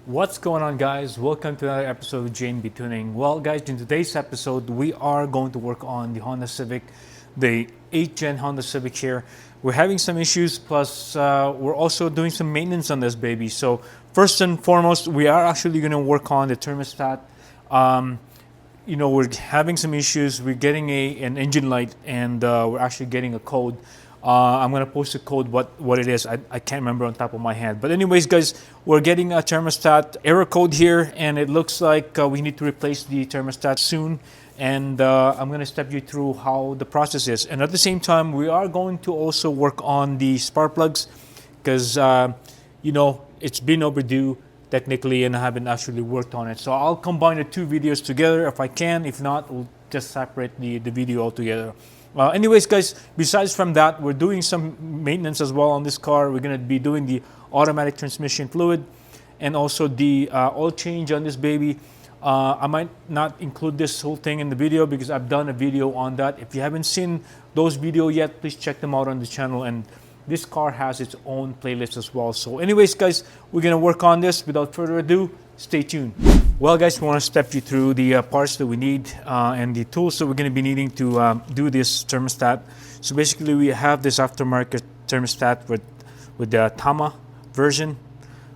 What's going on, guys? Welcome to another episode of JNB Tuning. Well, guys, in today's episode, we are going to work on the Honda Civic, the 8th gen Honda Civic here. We're having some issues, plus we're also doing some maintenance on this baby. So first and foremost, we are actually going to work on the thermostat. We're having some issues. We're getting an engine light, and we're actually getting a code. I'm gonna post the code what it is. I can't remember on top of my head. But anyways, guys, we're getting a thermostat error code here, and it looks like we need to replace the thermostat soon. And I'm gonna step you through how the process is. And at the same time, we are going to also work on the spark plugs because it's been overdue technically, and I haven't actually worked on it. So I'll combine the two videos together if I can. If not, we'll just separate the video altogether. Anyways, guys, besides from that, we're doing some maintenance as well on this car. We're going to be doing the automatic transmission fluid and also the oil change on this baby. I might not include this whole thing in the video because I've done a video on that. If you haven't seen those videos yet, please check them out on the channel. And this car has its own playlist as well. So anyways, guys, we're going to work on this. Without further ado, stay tuned. Well, guys, we want to step you through the parts that we need and the tools that we're going to be needing to do this thermostat. So basically, we have this aftermarket thermostat with the Tama version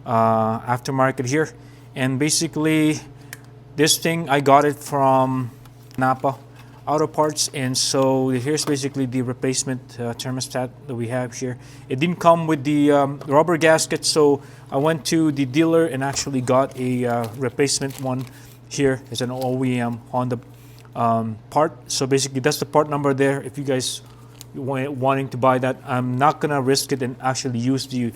aftermarket here. And basically, this thing, I got it from NAPA Auto Parts, and so here's basically the replacement thermostat that we have here. It didn't come with the rubber gasket, so I went to the dealer and actually got a replacement one. Here is an OEM Honda part. So basically that's the part number there. If you guys wanting to buy that, I'm not gonna risk it and actually use the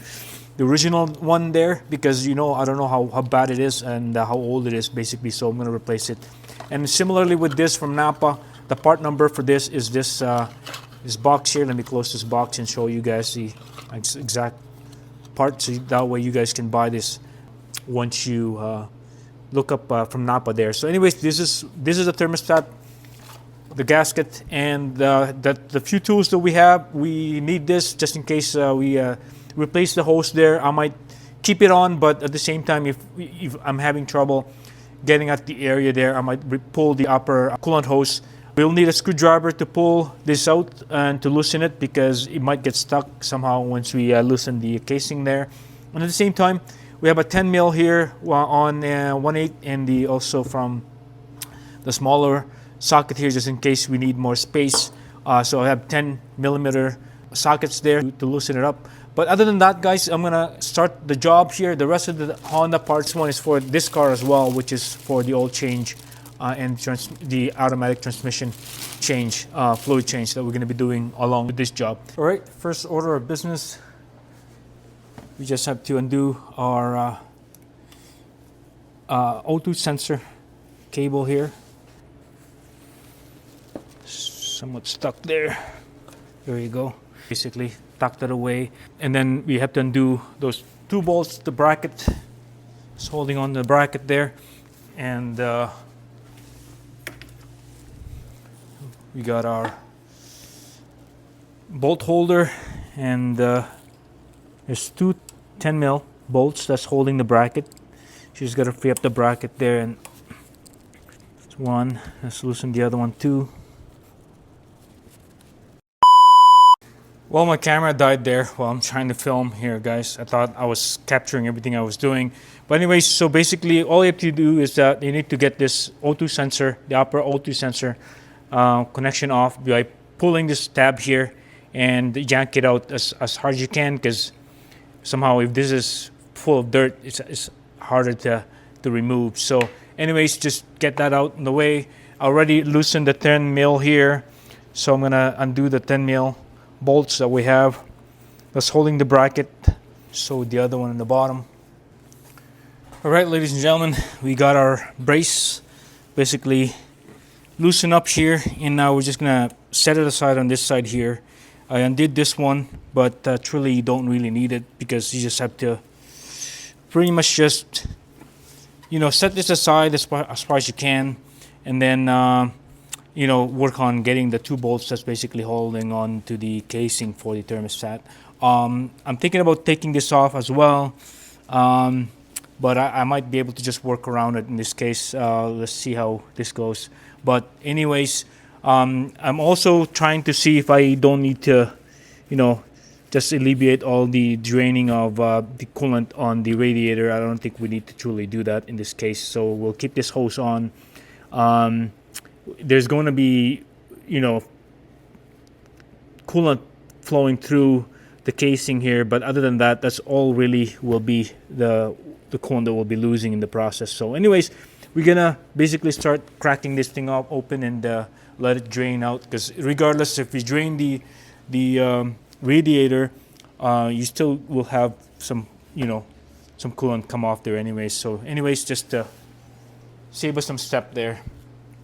original one there because I don't know how bad it is and how old it is basically, so I'm gonna replace it. And similarly with this from NAPA, the part number for this is this box here. Let me close this box and show you guys the exact part, so that way you guys can buy this once you look up from NAPA there. So anyways, this is the thermostat, the gasket, and the few tools that we have. We need this just in case we replace the hose there. I might keep it on, but at the same time, if I'm having trouble getting at the area there, I might pull the upper coolant hose. We'll need a screwdriver to pull this out and to loosen it because it might get stuck somehow once we loosen the casing there. And at the same time, we have a 10 mil here on 1/8, and also from the smaller socket here just in case we need more space. So I have 10 millimeter sockets there to loosen it up. But other than that, guys, I'm gonna start the job here. The rest of the Honda parts one is for this car as well, which is for the oil change and the automatic transmission change, fluid change that we're gonna be doing along with this job. All right, first order of business, we just have to undo our O2 sensor cable here. Somewhat stuck there. There you go. Basically tucked it away, and then we have to undo those two bolts. The bracket is holding on the bracket there, and we got our bolt holder, and there's two 10 mil bolts that's holding the bracket. You just got to free up the bracket there, and that's one. Let's loosen the other one too. Well, my camera died there while I'm trying to film here, guys. I thought I was capturing everything I was doing. But anyways, so basically all you have to do is that you need to get this O2 sensor, the upper O2 sensor connection off by pulling this tab here and yank it out as hard as you can, because somehow if this is full of dirt, it's harder to remove. So anyways, just get that out in the way. I already loosened the 10 mil here, so I'm gonna undo the 10 mil bolts that we have that's holding the bracket, so the other one in the bottom. All right, ladies and gentlemen, we got our brace basically loosened up here, and now we're just gonna set it aside on this side here. I undid this one, but truly you don't really need it because you just have to pretty much just set this aside as far as you can, and then work on getting the two bolts that's basically holding on to the casing for the thermostat. I'm thinking about taking this off as well. but I might be able to just work around it in this case. Let's see how this goes. But anyways, I'm also trying to see if I don't need to, you know, just alleviate all the draining of the coolant on the radiator. I don't think we need to truly do that in this case. So we'll keep this hose on. There's going to be, you know, coolant flowing through the casing here, but other than that, that's all really will be the coolant that we'll be losing in the process. So anyways, we're gonna basically start cracking this thing up open and let it drain out, because regardless if we drain the radiator, you still will have some, you know, some coolant come off there anyways. So anyways, just save us some step there.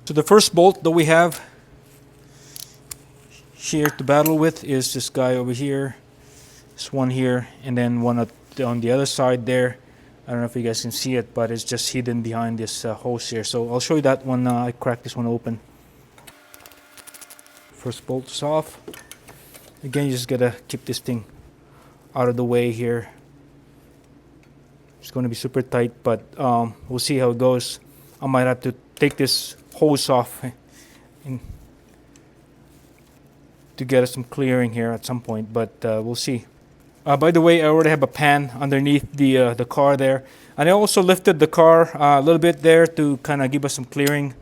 So the first bolt that we have here to battle with is this guy over here, this one here, and then one on the other side there. I don't know if you guys can see it, but it's just hidden behind this hose here. So I'll show you that when I crack this one open. First bolt is off. Again, you just gotta keep this thing out of the way here. It's going to be super tight, but we'll see how it goes. I might have to take this hose off and to get us some clearing here at some point, but we'll see. By the way, I already have a pan underneath the car there, and I also lifted the car a little bit there to kind of give us some clearing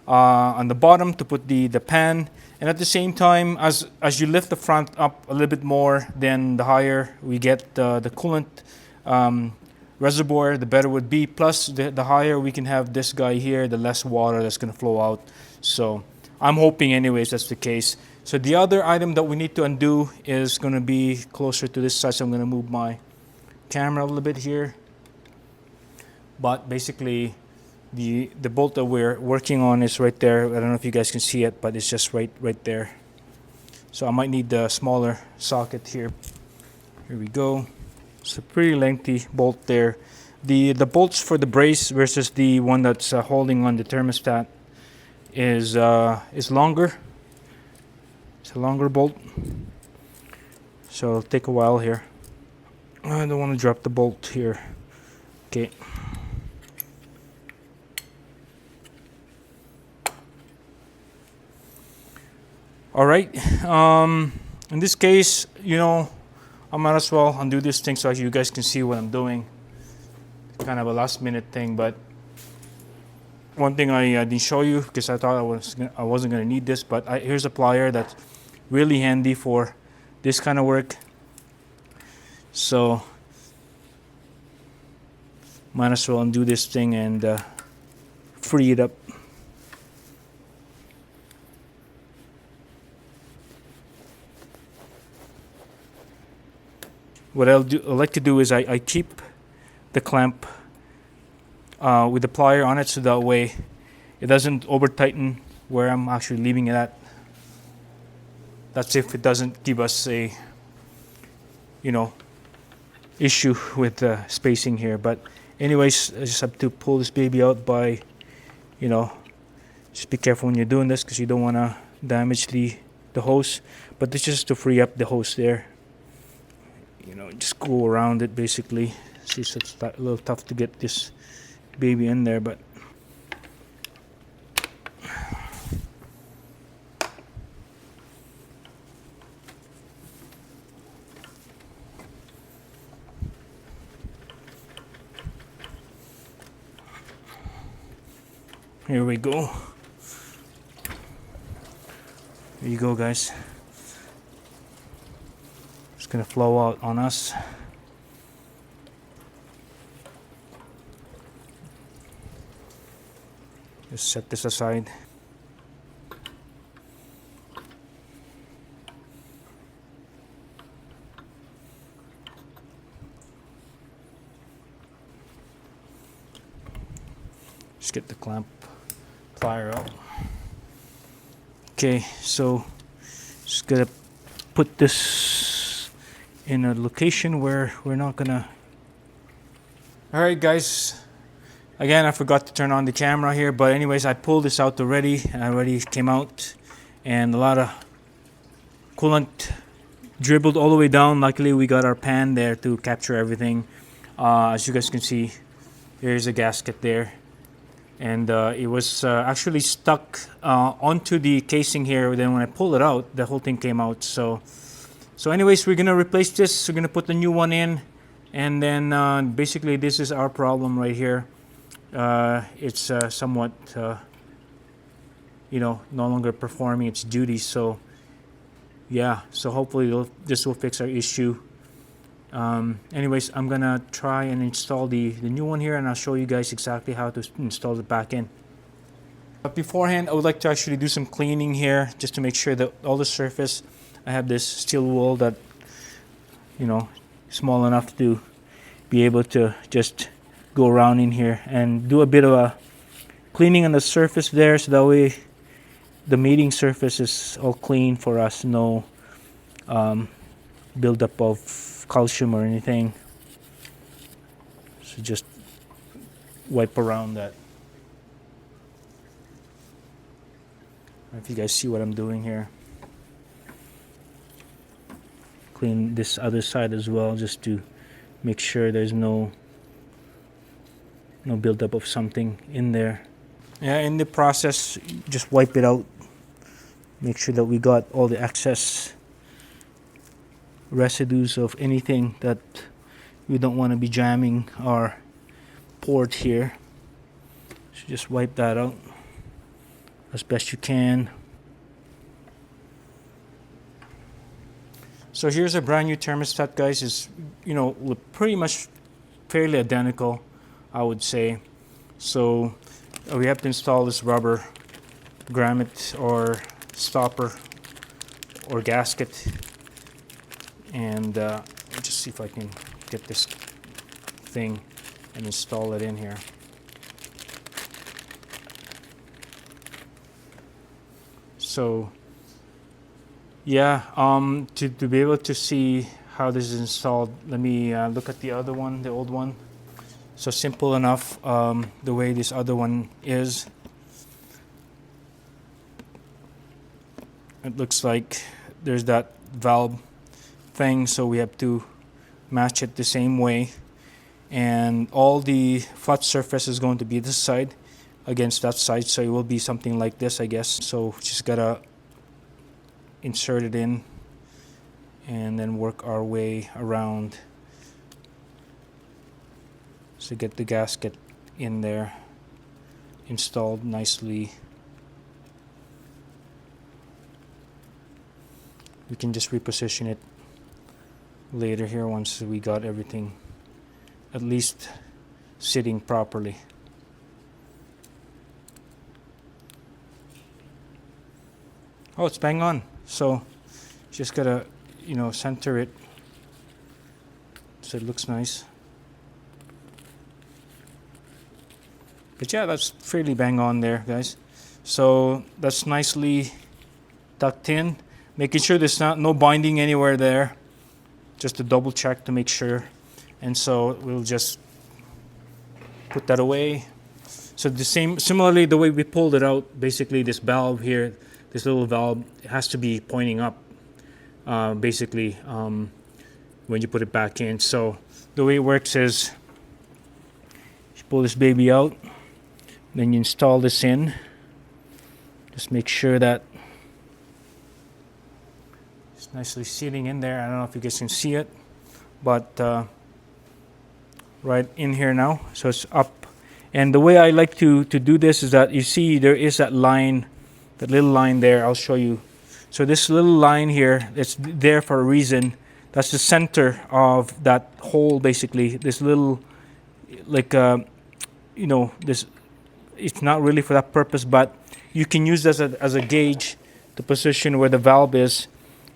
on the bottom to put the pan. And at the same time, as you lift the front up a little bit more, then the higher we get the coolant reservoir, the better it would be. Plus, the higher we can have this guy here, the less water that's going to flow out. So I'm hoping anyways that's the case. So the other item that we need to undo is going to be closer to this side. So I'm going to move my camera a little bit here. But basically, the bolt that we're working on is right there. I don't know if you guys can see it, but it's just right there. So I might need the smaller socket here. Here we go. It's a pretty lengthy bolt there. The bolts for the brace versus the one that's holding on the thermostat is longer. It's a longer bolt, so it'll take a while here. I don't want to drop the bolt here. Okay. All right. In this case, you know, I might as well undo this thing so you guys can see what I'm doing. Kind of a last minute thing, but one thing I didn't show you because I thought I wasn't going to need this, but here's a plier that's really handy for this kind of work. So might as well undo this thing and free it up. What I like to do is I keep the clamp with the plier on it, so that way it doesn't over tighten where I'm actually leaving it at. That's if it doesn't give us a, you know, issue with spacing here. But anyways, I just have to pull this baby out by, you know, just be careful when you're doing this because you don't want to damage the hose. But this is just to free up the hose there. You know, just go around it basically. See, so it's a little tough to get this baby in there, but here we go. There you go, guys. It's gonna flow out on us. Just set this aside. Just get the clamp plier out. Okay, so just gotta put this in a location where we're not gonna. All right, guys. Again, I forgot to turn on the camera here, but anyways, I pulled this out already. I already came out, and a lot of coolant dribbled all the way down. Luckily, we got our pan there to capture everything. As you guys can see, Here's a gasket there, and it was actually stuck onto the casing here. Then when I pull it out, the whole thing came out. So anyways, we're gonna replace this. We're gonna put the new one in, and then basically this is our problem right here. It's somewhat no longer performing its duties. So yeah, so hopefully this will fix our issue. Anyways, I'm gonna try and install the new one here, and I'll show you guys exactly how to install it back in. But beforehand, I would like to actually do some cleaning here, just to make sure that all the surface, I have this steel wool that small enough to be able to just go around in here and do a bit of a cleaning on the surface there, so that way the mating surface is all clean for us. No buildup of calcium or anything. So just wipe around that. I don't know if you guys see what I'm doing here. Clean this other side as well, just to make sure there's no buildup of something in there. Yeah, in the process, just wipe it out. Make sure that we got all the excess residues of anything that we don't want to be jamming our port here. So just wipe that out as best you can. So here's a brand new thermostat, guys. It's pretty much fairly identical, I would say. So we have to install this rubber grommet or stopper or gasket, and let me just see if I can get this thing and install it in here. So yeah, to be able to see how this is installed, let me look at the other one, the old one. So simple enough, the way this other one is. It looks like there's that valve thing, so we have to match it the same way. And all the flat surface is going to be this side against that side, so it will be something like this, I guess. So just gotta insert it in and then work our way around to get the gasket in there installed nicely. We can just reposition it later here once we got everything at least sitting properly. Oh, it's bang on. So just gotta center it so it looks nice. But yeah, that's fairly bang on there, guys. So that's nicely tucked in, making sure there's no binding anywhere there, just to double check to make sure. And so we'll just put that away. So similarly, the way we pulled it out, basically this valve here, this little valve has to be pointing up, basically, when you put it back in. So the way it works is you pull this baby out, then you install this in. Just make sure that it's nicely sitting in there. I don't know if you guys can see it, but right in here now, so it's up. And the way I like to do this is that you see there is that line, that little line there. I'll show you. So this little line here, it's there for a reason. That's the center of that hole, basically. This little, like, this, it's not really for that purpose, but you can use this as a gauge to position where the valve is,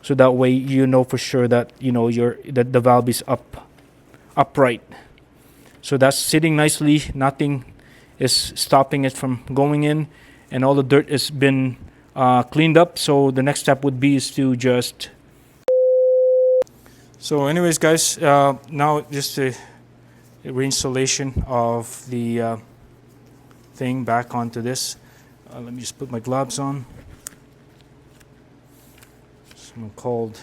so that way you know for sure that that the valve is upright. So that's sitting nicely. Nothing is stopping it from going in, and all the dirt has been cleaned up. So the next step would be is to just. So, anyways, guys, now just a reinstallation of the thing back onto this. Let me just put my gloves on. Someone called.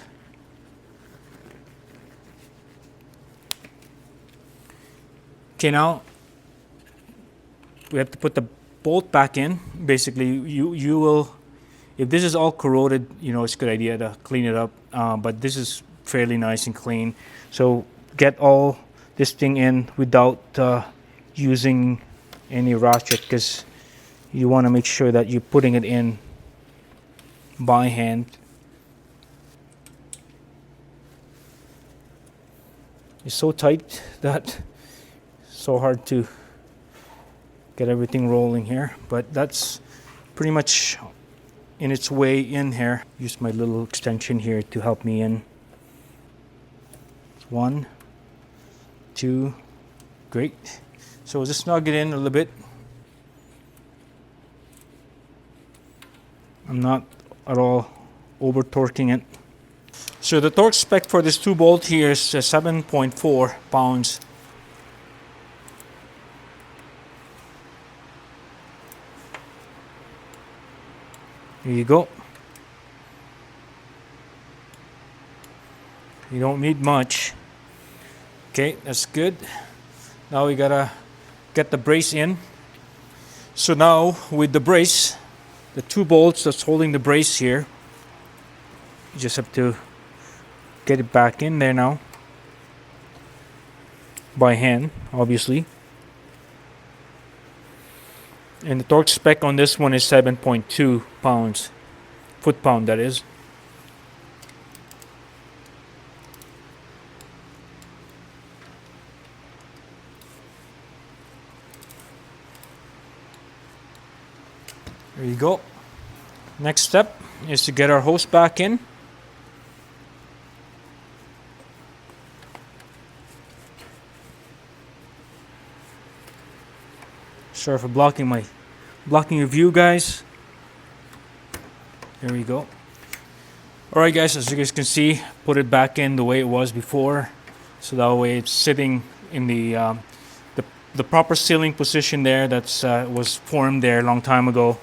Okay, now we have to put the bolt back in. Basically, you will, if this is all corroded, you know, it's a good idea to clean it up. But this is fairly nice and clean. So get all this thing in without using any ratchet, because you want to make sure that you're putting it in by hand. It's so tight that it's so hard to get everything rolling here, but that's pretty much in its way in here. Use my little extension here to help me in. 1, 2, great. So just snug it in a little bit. I'm not at all over torquing it. So the torque spec for this 2 bolt here is 7.4 pounds. Here you go. You don't need much. Okay, that's good. Now we gotta get the brace in. So now with the brace, the 2 bolts that's holding the brace here, you just have to get it back in there now. By hand, obviously. And the torque spec on this one is 7.2 pounds. Foot-pound, that is. There you go. Next step is to get our hose back in. Sorry for blocking your view, guys. There we go. Alright guys, as you guys can see, put it back in the way it was before. So that way it's sitting in the proper sealing position there that's was formed there a long time ago.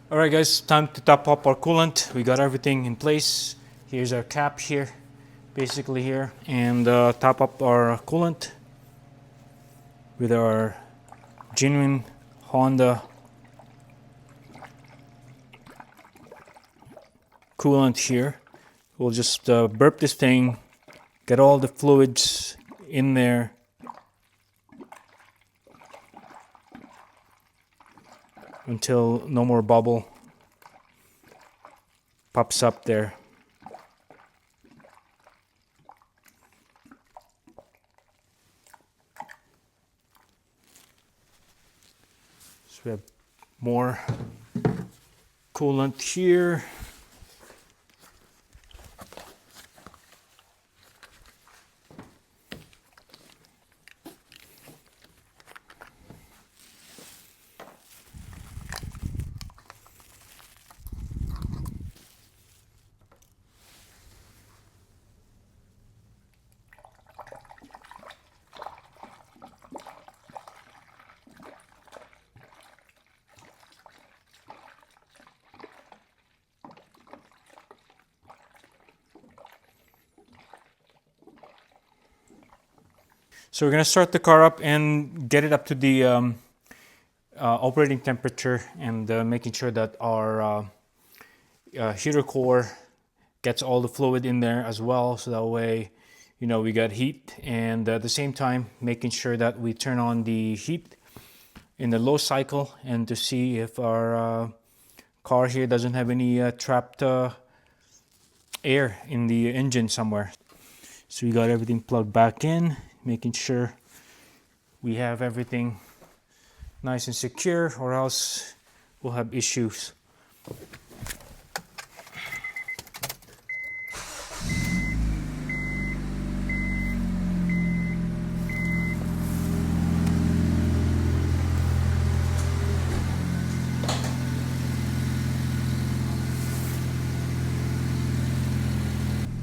Alright guys, time to top up our coolant. We got everything in place. Here's our cap here, basically here. And top up our coolant with our genuine Honda coolant here. We'll just burp this thing, get all the fluids in there. Until no more bubble pops up there. So we have more coolant here. So we're going to start the car up and get it up to the operating temperature, and making sure that our heater core gets all the fluid in there as well, so that way, you know, we got heat, and at the same time making sure that we turn on the heat in the low cycle, and to see if our car here doesn't have any trapped air in the engine somewhere. So we got everything plugged back in, making sure we have everything nice and secure, or else we'll have issues.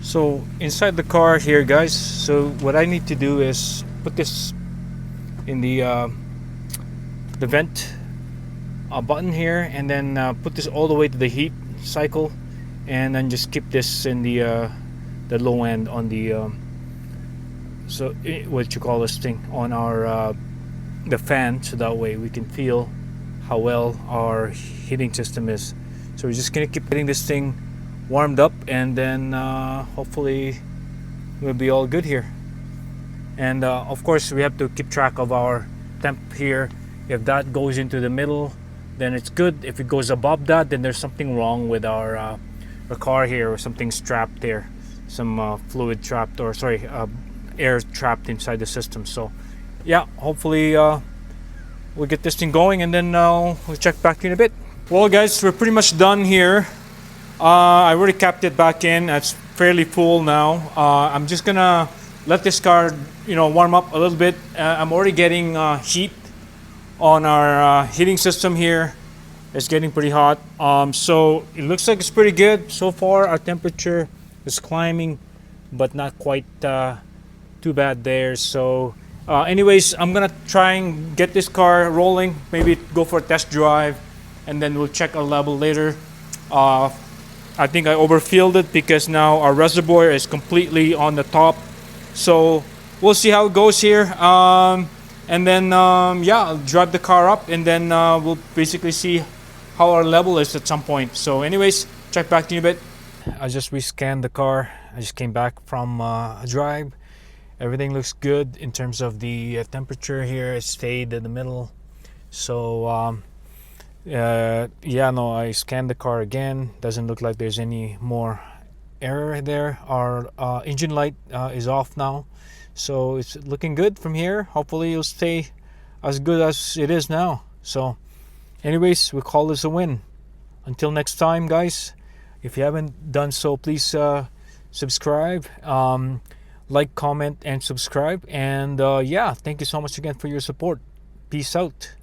So inside the car here, guys, so what I need to do is put this in the vent button here, and then put this all the way to the heat cycle, and then just keep this in the low end on the what you call this thing, on our the fan, so that way we can feel how well our heating system is. So we're just gonna keep getting this thing warmed up, and then hopefully we'll be all good here. And of course we have to keep track of our temp here. If that goes into the middle, then it's good. If it goes above that, then there's something wrong with our car here, or something's trapped there, some fluid trapped, or sorry, air trapped inside the system. So yeah, hopefully we'll get this thing going, and then we'll check back in a bit. Well guys, we're pretty much done here. I already capped it back in. It's fairly full now. I'm just gonna let this car, warm up a little bit. I'm already getting heat on our heating system here. It's getting pretty hot. So it looks like it's pretty good so far. Our temperature is climbing, but not quite too bad there. So anyways, I'm gonna try and get this car rolling, maybe go for a test drive, and then we'll check our level later. I think I overfilled it because now our reservoir is completely on the top. So we'll see how it goes here. And then yeah, I'll drive the car up, and then we'll basically see how our level is at some point. So anyways, check back to you in a bit. I just rescanned the car. I just came back from a drive. Everything looks good in terms of the temperature here. It stayed in the middle. So yeah, no, I scanned the car again. Doesn't look like there's any more error there. Our engine light is off now, so it's looking good from here. Hopefully it'll stay as good as it is now. So anyways, we'll call this a win. Until next time guys, if you haven't done so, please subscribe, like, comment, and subscribe. And yeah, thank you so much again for your support. Peace out.